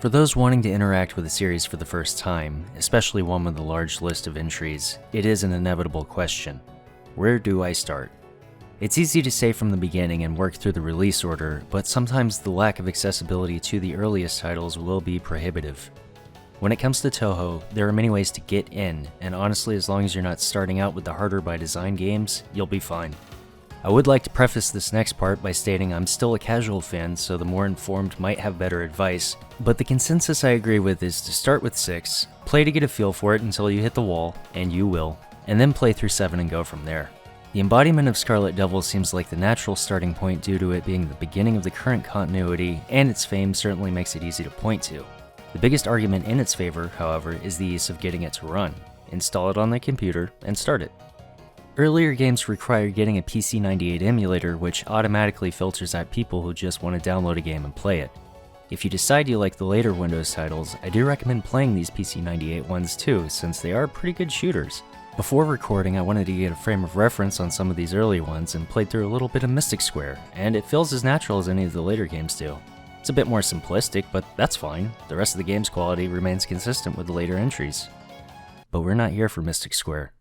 For those wanting to interact with a series for the first time, especially one with a large list of entries, it is an inevitable question. Where do I start? It's easy to say from the beginning and work through the release order, but sometimes the lack of accessibility to the earliest titles will be prohibitive. When it comes to Touhou, there are many ways to get in, and honestly, as long as you're not starting out with the harder by design games, you'll be fine. I would like to preface this next part by stating I'm still a casual fan, so the more informed might have better advice, but the consensus I agree with is to start with 6, play to get a feel for it until you hit the wall, and you will, and then play through 7 and go from there. The embodiment of Scarlet Devil seems like the natural starting point due to it being the beginning of the current continuity, and its fame certainly makes it easy to point to. The biggest argument in its favor, however, is the ease of getting it to run. Install it on the computer and start it. Earlier games require getting a PC-98 emulator, which automatically filters out people who just want to download a game and play it. If you decide you like the later Windows titles, I do recommend playing these PC-98 ones too, since they are pretty good shooters. Before recording, I wanted to get a frame of reference on some of these early ones and played through a little bit of Mystic Square, and it feels as natural as any of the later games do. It's a bit more simplistic, but that's fine. The rest of the game's quality remains consistent with the later entries. But we're not here for Mystic Square.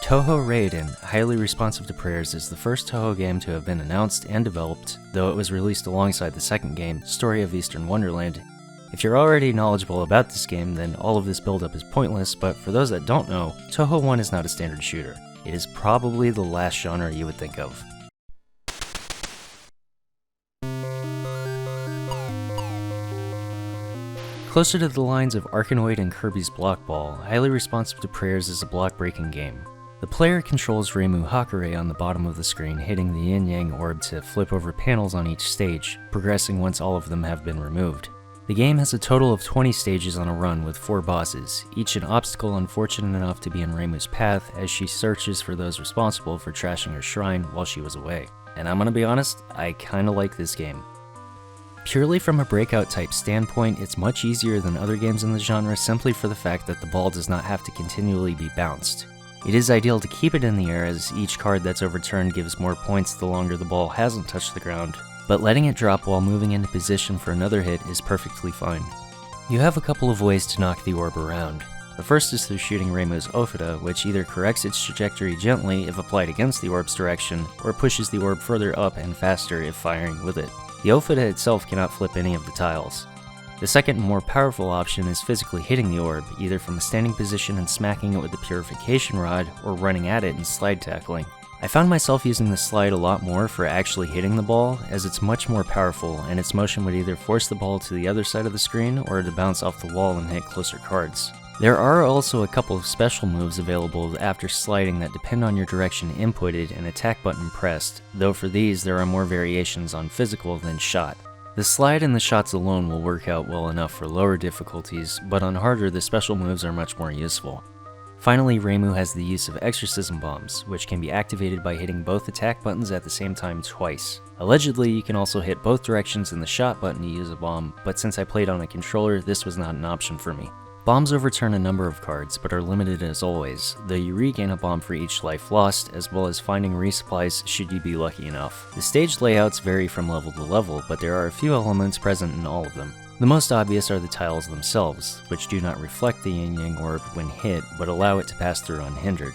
Touhou Reiiden, Highly Responsive to Prayers, is the first Touhou game to have been announced and developed, though it was released alongside the second game, Story of Eastern Wonderland. If you're already knowledgeable about this game, then all of this build-up is pointless, but for those that don't know, Touhou 1 is not a standard shooter. It is probably the last genre you would think of. Closer to the lines of Arkanoid and Kirby's Block Ball, Highly Responsive to Prayers is a block-breaking game. The player controls Reimu Hakure on the bottom of the screen, hitting the yin-yang orb to flip over panels on each stage, progressing once all of them have been removed. The game has a total of 20 stages on a run with 4 bosses, each an obstacle unfortunate enough to be in Reimu's path as she searches for those responsible for trashing her shrine while she was away. And I'm gonna be honest, I kinda like this game. Purely from a breakout type standpoint, it's much easier than other games in the genre simply for the fact that the ball does not have to continually be bounced. It is ideal to keep it in the air as each card that's overturned gives more points the longer the ball hasn't touched the ground, but letting it drop while moving into position for another hit is perfectly fine. You have a couple of ways to knock the orb around. The first is through shooting Reimu's Ofida, which either corrects its trajectory gently if applied against the orb's direction, or pushes the orb further up and faster if firing with it. The Ofida itself cannot flip any of the tiles. The second and more powerful option is physically hitting the orb, either from a standing position and smacking it with the Purification Rod, or running at it and slide tackling. I found myself using the slide a lot more for actually hitting the ball, as it's much more powerful and its motion would either force the ball to the other side of the screen or to bounce off the wall and hit closer cards. There are also a couple of special moves available after sliding that depend on your direction inputted and attack button pressed, though for these there are more variations on physical than shot. The slide and the shots alone will work out well enough for lower difficulties, but on harder the special moves are much more useful. Finally, Reimu has the use of Exorcism Bombs, which can be activated by hitting both attack buttons at the same time twice. Allegedly, you can also hit both directions in the shot button to use a bomb, but since I played on a controller, this was not an option for me. Bombs overturn a number of cards, but are limited as always, though you regain a bomb for each life lost, as well as finding resupplies should you be lucky enough. The stage layouts vary from level to level, but there are a few elements present in all of them. The most obvious are the tiles themselves, which do not reflect the yin-yang orb when hit, but allow it to pass through unhindered.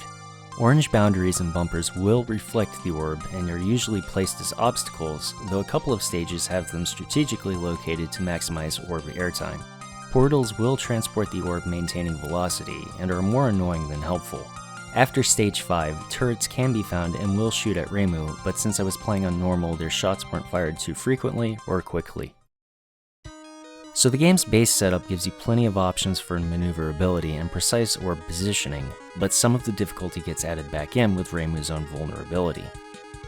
Orange boundaries and bumpers will reflect the orb and are usually placed as obstacles, though a couple of stages have them strategically located to maximize orb airtime. Portals will transport the orb maintaining velocity, and are more annoying than helpful. After stage 5, turrets can be found and will shoot at Reimu, but since I was playing on normal, their shots weren't fired too frequently or quickly. So the game's base setup gives you plenty of options for maneuverability and precise orb positioning, but some of the difficulty gets added back in with Reimu's own vulnerability.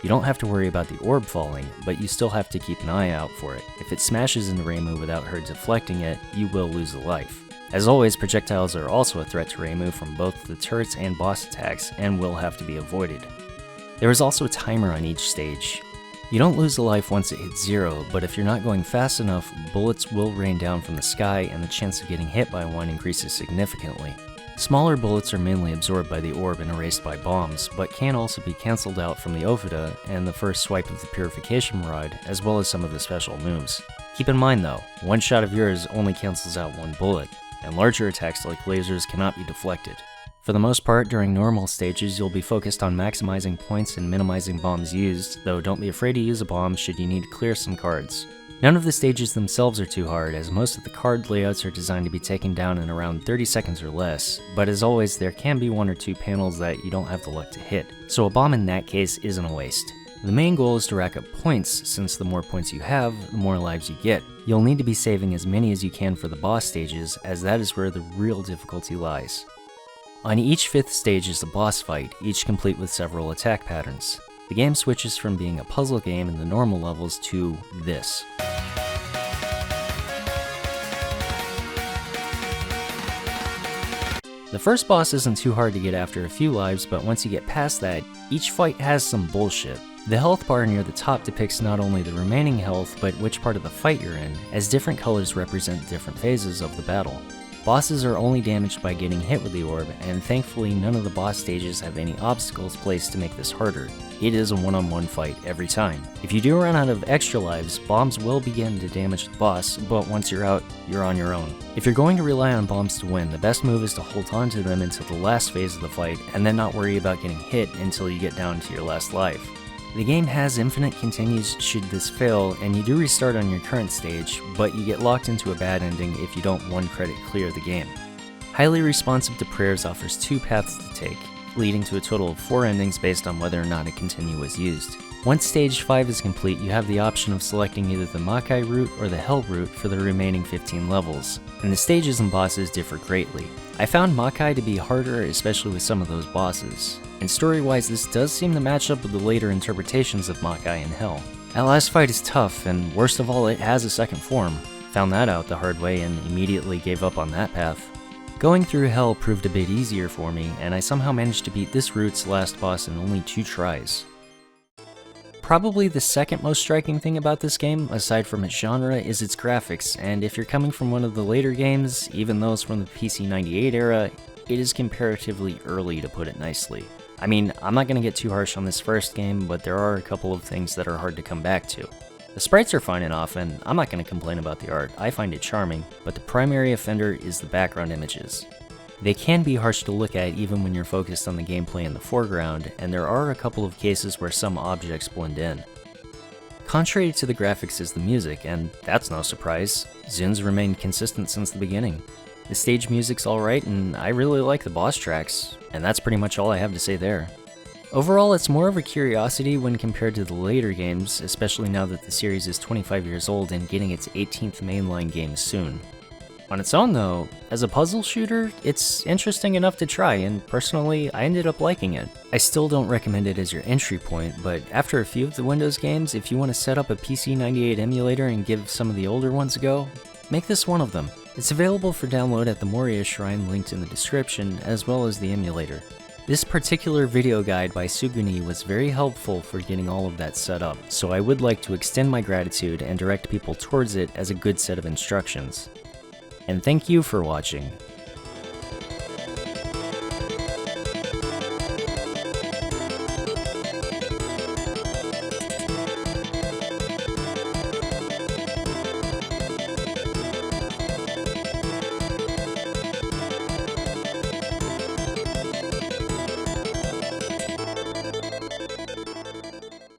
You don't have to worry about the orb falling, but you still have to keep an eye out for it. If it smashes into Reimu without her deflecting it, you will lose a life. As always, projectiles are also a threat to Reimu from both the turrets and boss attacks, and will have to be avoided. There is also a timer on each stage. You don't lose a life once it hits 0, but if you're not going fast enough, bullets will rain down from the sky and the chance of getting hit by one increases significantly. Smaller bullets are mainly absorbed by the orb and erased by bombs, but can also be cancelled out from the Ofida and the first swipe of the Purification Rod, as well as some of the special moves. Keep in mind though, one shot of yours only cancels out one bullet, and larger attacks like lasers cannot be deflected. For the most part, during normal stages, you'll be focused on maximizing points and minimizing bombs used, though don't be afraid to use a bomb should you need to clear some cards. None of the stages themselves are too hard, as most of the card layouts are designed to be taken down in around 30 seconds or less, but as always, there can be one or two panels that you don't have the luck to hit, so a bomb in that case isn't a waste. The main goal is to rack up points, since the more points you have, the more lives you get. You'll need to be saving as many as you can for the boss stages, as that is where the real difficulty lies. On each 5th stage is a boss fight, each complete with several attack patterns. The game switches from being a puzzle game in the normal levels to this. The first boss isn't too hard to get after a few lives, but once you get past that, each fight has some bullshit. The health bar near the top depicts not only the remaining health, but which part of the fight you're in, as different colors represent different phases of the battle. Bosses are only damaged by getting hit with the orb, and thankfully none of the boss stages have any obstacles placed to make this harder. It is a one-on-one fight every time. If you do run out of extra lives, bombs will begin to damage the boss, but once you're out, you're on your own. If you're going to rely on bombs to win, the best move is to hold on to them until the last phase of the fight, and then not worry about getting hit until you get down to your last life. The game has infinite continues should this fail, and you do restart on your current stage, but you get locked into a bad ending if you don't 1 credit clear the game. Highly Responsive to Prayers offers 2 paths to take, leading to a total of 4 endings based on whether or not a continue was used. Once stage 5 is complete, you have the option of selecting either the Makai route or the Hell route for the remaining 15 levels, and the stages and bosses differ greatly. I found Makai to be harder, especially with some of those bosses, and story-wise this does seem to match up with the later interpretations of Makai and Hell. That last fight is tough, and worst of all, it has a second form. Found that out the hard way and immediately gave up on that path. Going through Hell proved a bit easier for me, and I somehow managed to beat this route's last boss in only 2 tries. Probably the second most striking thing about this game, aside from its genre, is its graphics, and if you're coming from one of the later games, even those from the PC-98 era, it is comparatively early to put it nicely. I mean, I'm not going to get too harsh on this first game, but there are a couple of things that are hard to come back to. The sprites are fine enough, and I'm not going to complain about the art, I find it charming, but the primary offender is the background images. They can be harsh to look at even when you're focused on the gameplay in the foreground, and there are a couple of cases where some objects blend in. Contrary to the graphics is the music, and that's no surprise. Zun's remained consistent since the beginning. The stage music's alright, and I really like the boss tracks, and that's pretty much all I have to say there. Overall, it's more of a curiosity when compared to the later games, especially now that the series is 25 years old and getting its 18th mainline game soon. On its own though, as a puzzle shooter, it's interesting enough to try, and personally, I ended up liking it. I still don't recommend it as your entry point, but after a few of the Windows games, if you want to set up a PC-98 emulator and give some of the older ones a go, make this one of them. It's available for download at the Moria Shrine linked in the description, as well as the emulator. This particular video guide by Suguni was very helpful for getting all of that set up, so I would like to extend my gratitude and direct people towards it as a good set of instructions. And thank you for watching.